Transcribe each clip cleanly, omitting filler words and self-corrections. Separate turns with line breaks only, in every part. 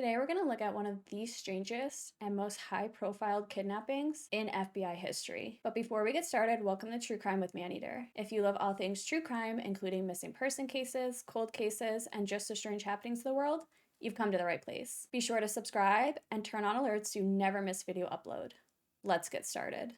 Today we're going to look at one of the strangest and most high-profile kidnappings in FBI history. But before we get started, welcome to True Crime with Maneater. If you love all things true crime, including missing person cases, cold cases, and just the strange happenings of the world, you've come to the right place. Be sure to subscribe and turn on alerts so you never miss video upload. Let's get started.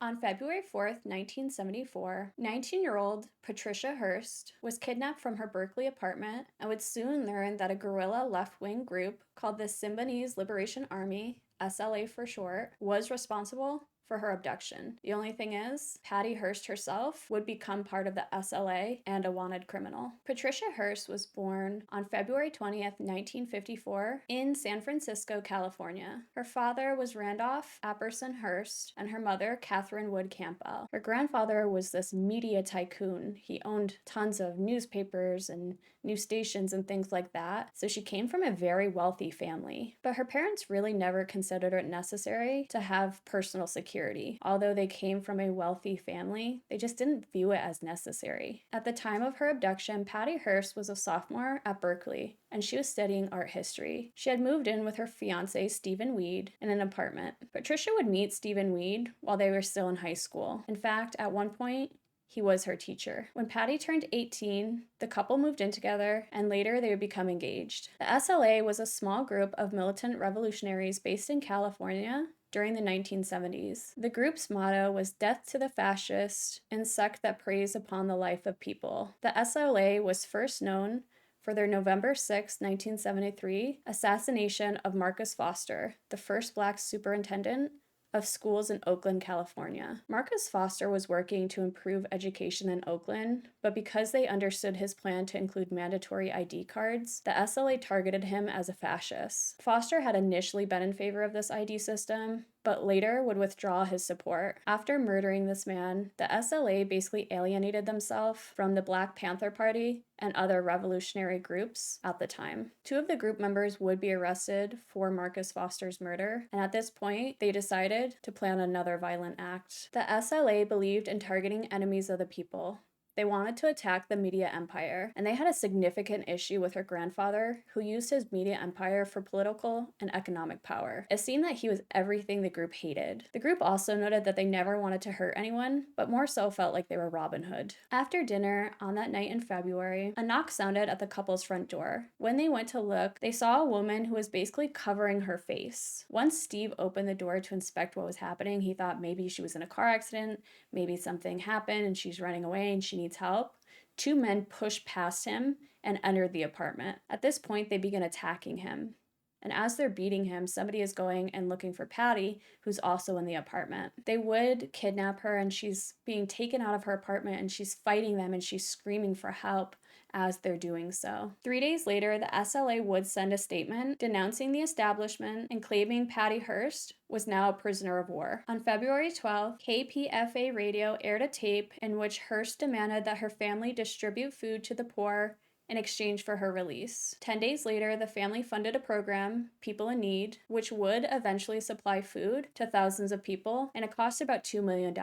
On February 4th, 1974, 19-year-old Patricia Hearst was kidnapped from her Berkeley apartment and would soon learn that a guerrilla left-wing group called the Symbionese Liberation Army, SLA for short, was responsible for her abduction. The only thing is, Patty Hearst herself would become part of the SLA and a wanted criminal. Patricia Hearst was born on February 20th, 1954 in San Francisco, California. Her father was Randolph Apperson Hearst and her mother, Catherine Wood Campbell. Her grandfather was this media tycoon. He owned tons of newspapers and news stations and things like that, so she came from a very wealthy family. But her parents really never considered it necessary to have personal security. Although they came from a wealthy family, they just didn't view it as necessary. At the time of her abduction, Patty Hearst was a sophomore at Berkeley, and she was studying art history. She had moved in with her fiance, Stephen Weed, in an apartment. Patricia would meet Stephen Weed while they were still in high school. In fact, at one point, he was her teacher. When Patty turned 18, the couple moved in together, and later they would become engaged. The SLA was a small group of militant revolutionaries based in California during the 1970s. The group's motto was "Death to the Fascist, insect that preys upon the life of people." The SLA was first known for their November 6, 1973 assassination of Marcus Foster, the first Black superintendent of schools in Oakland, California. Marcus Foster was working to improve education in Oakland, but because they understood his plan to include mandatory ID cards, the SLA targeted him as a fascist. Foster had initially been in favor of this ID system, but later would withdraw his support. After murdering this man, the SLA basically alienated themselves from the Black Panther Party and other revolutionary groups at the time. Two of the group members would be arrested for Marcus Foster's murder, and at this point, they decided to plan another violent act. The SLA believed in targeting enemies of the people. They wanted to attack the media empire, and they had a significant issue with her grandfather, who used his media empire for political and economic power. It seemed that he was everything the group hated. The group also noted that they never wanted to hurt anyone, but more so felt like they were Robin Hood. After dinner, on that night in February, a knock sounded at the couple's front door. When they went to look, they saw a woman who was basically covering her face. Once Steve opened the door to inspect what was happening, he thought maybe she was in a car accident, maybe something happened and she's running away and she needs help. Two men pushed past him and entered the apartment. At this point, they begin attacking him. And as they're beating him, somebody is going and looking for Patty, who's also in the apartment. They would kidnap her, and she's being taken out of her apartment, and she's fighting them, and she's screaming for help as they're doing so. 3 days later, the SLA would send a statement denouncing the establishment and claiming Patty Hearst was now a prisoner of war. On February 12th, KPFA radio aired a tape in which Hearst demanded that her family distribute food to the poor in exchange for her release. 10 days later, the family funded a program, People in Need, which would eventually supply food to thousands of people, and it cost about $2 million.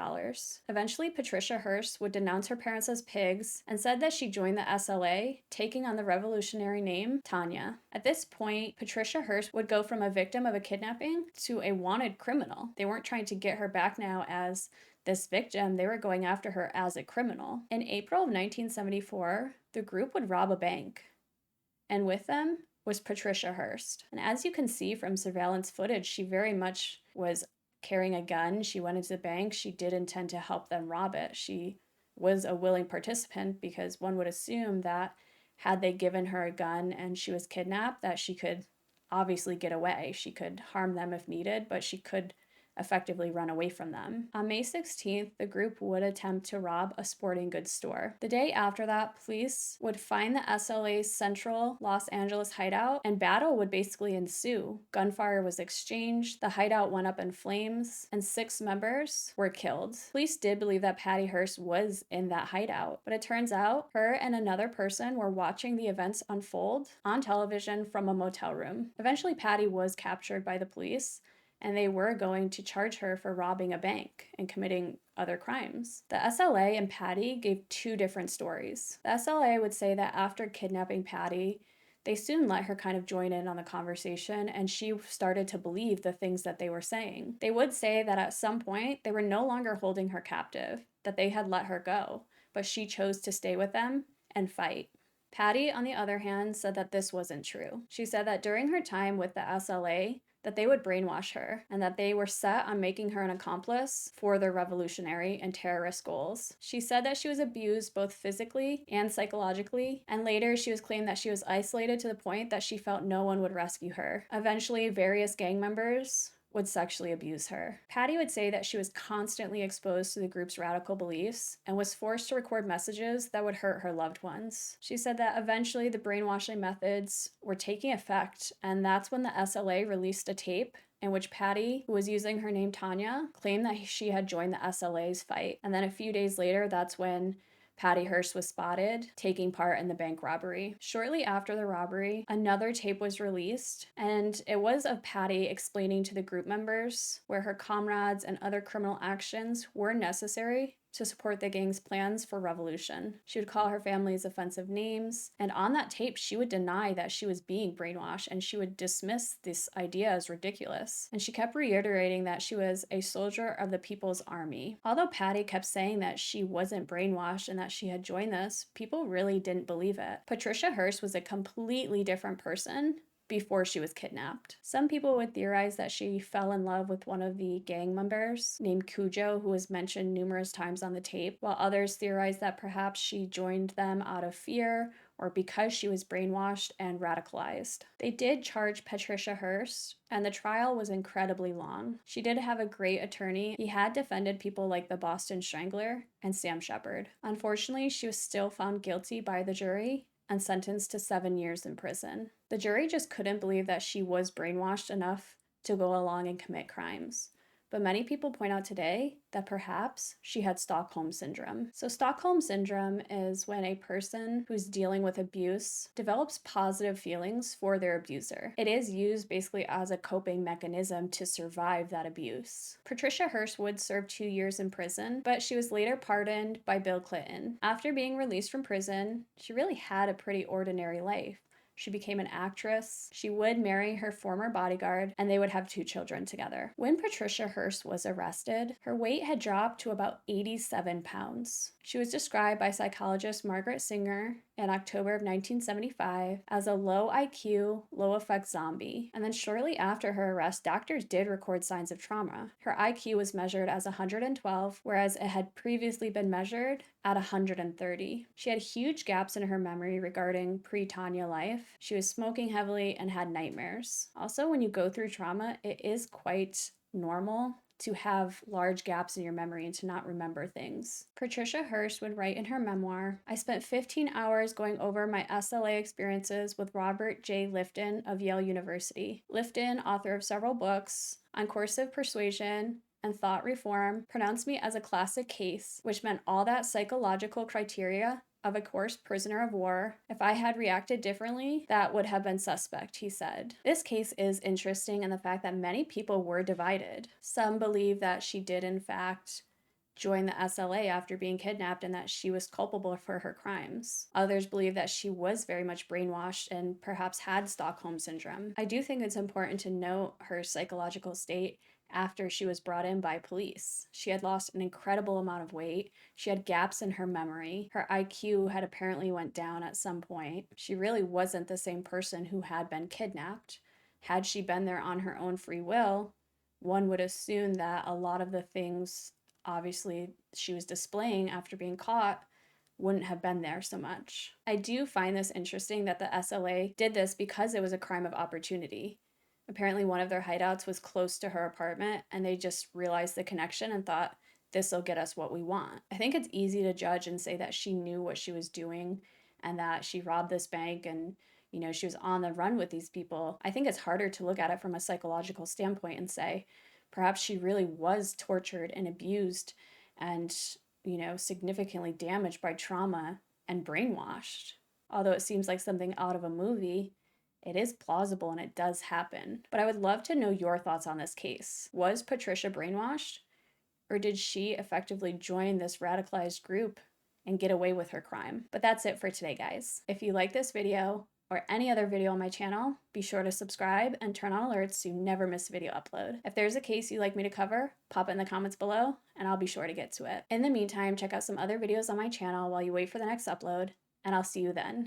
Eventually, Patricia Hearst would denounce her parents as pigs and said that she joined the SLA, taking on the revolutionary name Tanya. At this point, Patricia Hearst would go from a victim of a kidnapping to a wanted criminal. They weren't trying to get her back now as this victim, they were going after her as a criminal. In April of 1974, the group would rob a bank, and with them was Patricia Hearst. And as you can see from surveillance footage, she very much was carrying a gun. She went into the bank. She did intend to help them rob it. She was a willing participant because one would assume that had they given her a gun and she was kidnapped, that she could obviously get away. She could harm them if needed, but she could effectively run away from them. On May 16th, the group would attempt to rob a sporting goods store. The day after that, police would find the SLA's central Los Angeles hideout, and battle would basically ensue. Gunfire was exchanged, the hideout went up in flames, and 6 members were killed. Police did believe that Patty Hearst was in that hideout, but it turns out her and another person were watching the events unfold on television from a motel room. Eventually, Patty was captured by the police, and they were going to charge her for robbing a bank and committing other crimes. The SLA and Patty gave two different stories. The SLA would say that after kidnapping Patty, they soon let her kind of join in on the conversation, and she started to believe the things that they were saying. They would say that at some point, they were no longer holding her captive, that they had let her go, but she chose to stay with them and fight. Patty, on the other hand, said that this wasn't true. She said that during her time with the SLA, that they would brainwash her and that they were set on making her an accomplice for their revolutionary and terrorist goals. She said that she was abused both physically and psychologically, and later she was claimed that she was isolated to the point that she felt no one would rescue her. Eventually, various gang members would sexually abuse her. Patty would say that she was constantly exposed to the group's radical beliefs and was forced to record messages that would hurt her loved ones. She said that eventually the brainwashing methods were taking effect, and that's when the SLA released a tape in which Patty, who was using her name Tanya, claimed that she had joined the SLA's fight. And then a few days later, that's when Patty Hearst was spotted taking part in the bank robbery. Shortly after the robbery, another tape was released, and it was of Patty explaining to the group members where her comrades and other criminal actions were necessary to support the gang's plans for revolution. She would call her family's offensive names, and on that tape, she would deny that she was being brainwashed, and she would dismiss this idea as ridiculous. And she kept reiterating that she was a soldier of the People's Army. Although Patty kept saying that she wasn't brainwashed and that she had joined this, people really didn't believe it. Patricia Hearst was a completely different person before she was kidnapped. Some people would theorize that she fell in love with one of the gang members named Cujo, who was mentioned numerous times on the tape, while others theorize that perhaps she joined them out of fear or because she was brainwashed and radicalized. They did charge Patricia Hearst, and the trial was incredibly long. She did have a great attorney. He had defended people like the Boston Strangler and Sam Shepard. Unfortunately, she was still found guilty by the jury and sentenced to 7 years in prison. The jury just couldn't believe that she was brainwashed enough to go along and commit crimes. But many people point out today that perhaps she had Stockholm Syndrome. So Stockholm Syndrome is when a person who's dealing with abuse develops positive feelings for their abuser. It is used basically as a coping mechanism to survive that abuse. Patricia Hearst would serve 2 years in prison, but she was later pardoned by Bill Clinton. After being released from prison, she really had a pretty ordinary life. She became an actress. She would marry her former bodyguard, and they would have 2 children together. When Patricia Hearst was arrested, her weight had dropped to about 87 pounds. She was described by psychologist Margaret Singer in October of 1975 as a low IQ, low effect zombie. And then shortly after her arrest, doctors did record signs of trauma. Her IQ was measured as 112, whereas it had previously been measured at 130. She had huge gaps in her memory regarding pre-Tanya life. She was smoking heavily and had nightmares. Also, when you go through trauma, it is quite normal to have large gaps in your memory and to not remember things. Patricia Hearst would write in her memoir, "I spent 15 hours going over my SLA experiences with Robert J. Lifton of Yale University. Lifton, author of several books on coercive persuasion and thought reform, pronounced me as a classic case, which meant all that psychological criteria of a coerced prisoner of war. If I had reacted differently, that would have been suspect," he said. This case is interesting in the fact that many people were divided. Some believe that she did, in fact, join the SLA after being kidnapped and that she was culpable for her crimes. Others believe that she was very much brainwashed and perhaps had Stockholm Syndrome. I do think it's important to note her psychological state after she was brought in by police. She had lost an incredible amount of weight. She had gaps in her memory. Her IQ had apparently went down at some point. She really wasn't the same person who had been kidnapped. Had she been there on her own free will, one would assume that a lot of the things obviously she was displaying after being caught wouldn't have been there so much. I do find this interesting that the SLA did this because it was a crime of opportunity. Apparently one of their hideouts was close to her apartment, and they just realized the connection and thought, this will get us what we want. I think it's easy to judge and say that she knew what she was doing and that she robbed this bank and, she was on the run with these people. I think it's harder to look at it from a psychological standpoint and say, perhaps she really was tortured and abused and, significantly damaged by trauma and brainwashed. Although it seems like something out of a movie, It is plausible and it does happen. But I would love to know your thoughts on this case. Was Patricia brainwashed? Or did she effectively join this radicalized group and get away with her crime? But that's it for today, guys. If you like this video or any other video on my channel, be sure to subscribe and turn on alerts so you never miss a video upload. If there's a case you'd like me to cover, pop it in the comments below and I'll be sure to get to it. In the meantime, check out some other videos on my channel while you wait for the next upload, and I'll see you then.